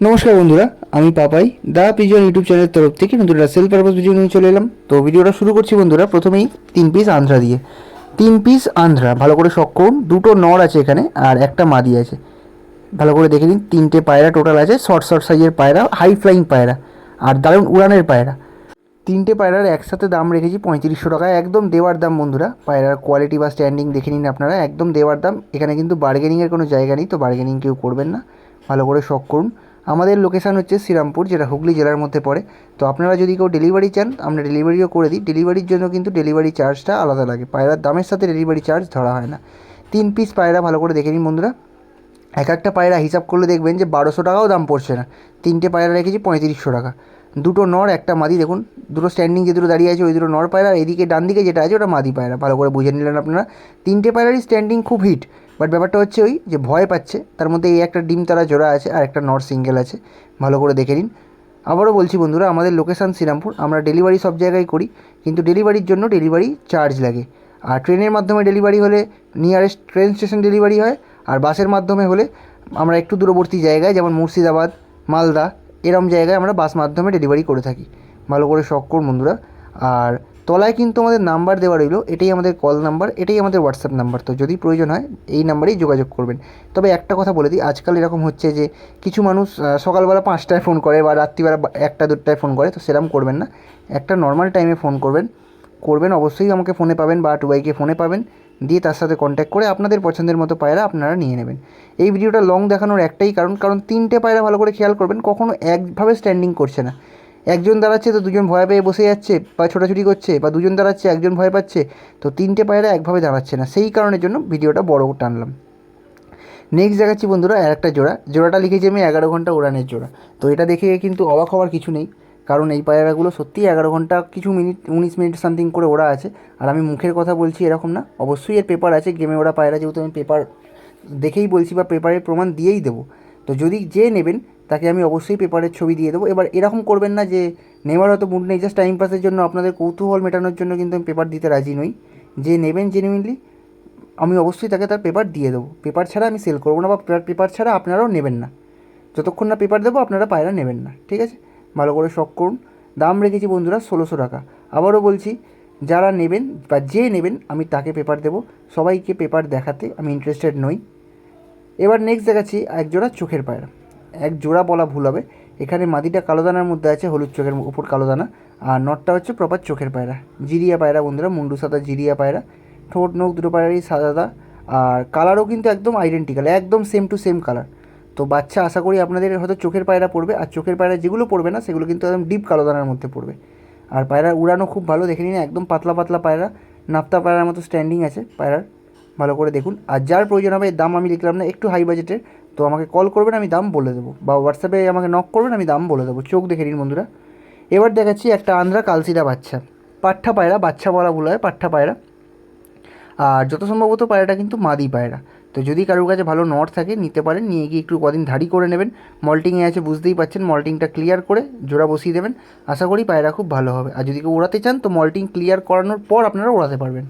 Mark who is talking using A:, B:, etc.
A: নমস্কার বন্ধুরা, আমি পাপাই দা পিজন ইউটিউব চ্যানেলের তরফ থেকে নতুন একটা সেল পারপাস ভিডিও নিয়ে চলে এলাম। তো ভিডিওটা শুরু করছি বন্ধুরা, প্রথমেই 3 পিস আন্ধ্রা দিয়ে। 3 পিস আন্ধ্রা ভালো করে শখ করুন। দুটো নর আছে এখানে আর একটা মাদি আছে, ভালো করে দেখে নিন। 3টে পায়রা টোটাল আছে, শর্ট শর্ট সাইজের পায়রা, হাই ফ্লাইং পায়রা আর দারুণ উড়ানের পায়রা। 3টে পায়রার একসাথে দাম রেখেছি 3500 টাকা, একদম দেওয়ার দাম বন্ধুরা। পায়রার কোয়ালিটি বা স্ট্যান্ডিং দেখে নিন আপনারা, একদম দেওয়ার দাম। এখানে কিন্তু বার্গেনিংয়ের কোনো জায়গা নেই, তো বার্গেনিং কেউ করবেন না, ভালো করে শখ করুন। আমাদের লোকেশান হচ্ছে শ্রীরামপুর, যেটা হুগলি জেলার মধ্যে পড়ে। তো আপনারা যদি কেউ ডেলিভারি চান, আমরা ডেলিভারিও করে দিই। ডেলিভারির জন্য কিন্তু ডেলিভারি চার্জটা আলাদা লাগে, পায়রার দামের সাথে ডেলিভারি চার্জ ধরা হয় না। 3 পিস পায়রা ভালো করে দেখে নিন বন্ধুরা। এক একটা পায়রা হিসাব করলে দেখবেন যে 1200 টাকাও দাম পড়ছে না। 3টে পায়রা রেখেছি 3500 টাকা। দুটো নর একটা মাদি, দেখুন দুটো স্ট্যান্ডিং যে দুটো দাঁড়িয়ে আছে ওই দুটো নর পায়রা, এদিকে ডান দিকে যেটা আছে ওটা মাদি পায়রা, ভালো করে বুঝে নিলেন আপনারা। 3টে পায়রারই স্ট্যান্ডিং খুব হিট, বাট ব্যাপারটা হচ্ছে ওই যে ভয় পাচ্ছে, তার মধ্যে এই একটা ডিম তারা জোড়া আছে আর একটা নর সিঙ্গেল আছে, ভালো করে দেখে নিন। আবারও বলছি বন্ধুরা, আমাদের লোকেশান শ্রীরামপুর, আমরা ডেলিভারি সব জায়গায় করি, কিন্তু ডেলিভারির জন্য ডেলিভারি চার্জ লাগে। আর ট্রেনের মাধ্যমে ডেলিভারি হলে নিয়ারেস্ট ট্রেন স্টেশন ডেলিভারি হয়, আর বাসের মাধ্যমে হলে আমরা একটু দূরবর্তী জায়গায় যেমন মুর্শিদাবাদ, মালদা এরম জায়গায় আমরা বাস মাধ্যমে ডেলিভারি করে থাকি, ভালো করে শখ করুন বন্ধুরা। আর তলায় কিন্তু আমাদের নাম্বার দেওয়া রইলো, এটাই আমাদের কল নাম্বার, এটাই আমাদের হোয়াটসঅ্যাপ নাম্বার। তো যদি প্রয়োজন হয় এই নাম্বারেই যোগাযোগ করবেন। তবে একটা কথা বলে দিই, আজকাল এরকম হচ্ছে যে কিছু মানুষ সকালবেলা 5টায় ফোন করে বা রাত্রিবেলা 1টা 2টায় ফোন করে, তো সেরকম করবেন না। একটা নর্মাল টাইমে ফোন করবেন অবশ্যই আমাকে ফোনে পাবেন বা টুবাইকে ফোনে পাবেন, দিয়ে তার সাথে কন্ট্যাক্ট করে আপনাদের পছন্দের মতো পায়রা আপনারা নিয়ে নেবেন। এই ভিডিওটা লং দেখানোর একটাই কারণ 3টে পায়রা ভালো করে খেয়াল করবেন, কখনও একভাবে স্ট্যান্ডিং করছে না। একজন দাঁড়াচ্ছে তো দুজন ভয় পেয়ে বসে যাচ্ছে বা ছোটাছুটি করছে, বা দুজন দাঁড়াচ্ছে একজন ভয় পাচ্ছে, তো 3টে পায়রা একভাবে দাঁড়াচ্ছে না, সেই কারণের জন্য ভিডিওটা বড় টানলাম। নেক্সট দেখাচ্ছি বন্ধুরা আর একটা জোড়াটা লিখেছি আমি 11 ঘন্টা উড়ানের জোড়া। তো এটা দেখে কিন্তু অবাক হওয়ার কিছু নেই, কারণ এই পায়রাগুলো সত্যিই 11 ঘন্টা কিছু মিনিট 19 মিনিট সামথিং করে ওড়া আছে। আর আমি মুখের কথা বলছি এরকম না, অবশ্যই এর পেপার আছে, গেমে ওড়া পায়রা যেহেতু আমি পেপার দেখেই বলছি বা পেপারের প্রমাণ দিয়েই দেবো। তো যদি যে নেবেন তাকে আমি অবশ্যই পেপারের ছবি দিয়ে দেবো। এবার এরকম করবেন না যে নেওয়ার হয়তো মুড নেই, জাস্ট টাইম পাসের জন্য আপনাদের কৌতূহল মেটানোর জন্য কিন্তু আমি পেপার দিতে রাজি নই। যে নেবেন জেনুইনলি, আমি অবশ্যই তাকে তার পেপার দিয়ে দেবো। পেপার ছাড়া আমি সেল করবো না, বা পেপার ছাড়া আপনারাও নেবেন না। যতক্ষণ না পেপার দেবো আপনারা পায়রা নেবেন না, ঠিক আছে? ভালো করে শখ করুন। দাম রেখেছি বন্ধুরা 1600 টাকা। আবারও বলছি, যারা নেবেন বা যে নেবেন আমি তাকে পেপার দেবো, সবাইকে পেপার দেখাতে আমি ইন্টারেস্টেড নই। এবার নেক্সট দেখাচ্ছি এক জোড়া চোখের পায়রা। এক জোড়া বলা ভুল হবে, এখানে মাদিটা কালো দানার মধ্যে আছে, হলুদ চোখের উপর কালো দানা, আর নটটা হচ্ছে প্রপার চোখের পায়রা, জিরিয়া পায়রা বন্ধুরা, মুন্ডু সাদা জিরিয়া পায়রা। ঠোঁট নোখ দুটো পায়রারই সাদা, আর কালারও কিন্তু একদম আইডেন্টিক্যাল, একদম সেম টু সেম কালার। তো বাচ্চা আশা করি আপনাদের হয়তো চোখের পায়রা পড়বে, আর চোখের পায়রা যেগুলো পড়বে না সেগুলো কিন্তু একদম ডিপ কালো দানার মধ্যে পড়বে। আর পায়রার উড়ানো খুব ভালো, দেখে নিন একদম পাতলা পাতলা পায়রা, নাপ্তা পায়রার মতো স্ট্যান্ডিং আছে পায়রার, ভালো করে দেখুন। আর যার প্রয়োজন হবে, দাম আমি লিখলাম না, একটু হাই বাজেটের, তো আমাকে কল করবেন, আমি দাম বলে দেবো, বা হোয়াটসঅ্যাপে আমাকে নক করবেন, আমি দাম বলে দেবো। চোখ দেখে নিন বন্ধুরা। এবার দেখাচ্ছি একটা আন্ধ্রা কালসিরা বাচ্চা, পাঠা পায়রা, বাচ্চা বলা ভুল হয়, পাঠা পায়রা। আর যত সম্ভবত পায়রাটা কিন্তু মাদি পায়রা। তো যদি কারোর কাছে ভালো নট থাকে নিতে পারেন, নিয়ে গিয়ে একটু কদিন ধাড়ি করে নেবেন। মল্টিংয়ে আছে বুঝতেই পারছেন, মল্টিংটা ক্লিয়ার করে জোড়া বসিয়ে দেবেন, আশা করি পায়রা খুব ভালো হবে। আর যদি কেউ ওড়াতে চান তো মল্টিং ক্লিয়ার করানোর পর আপনারা ওড়াতে পারবেন।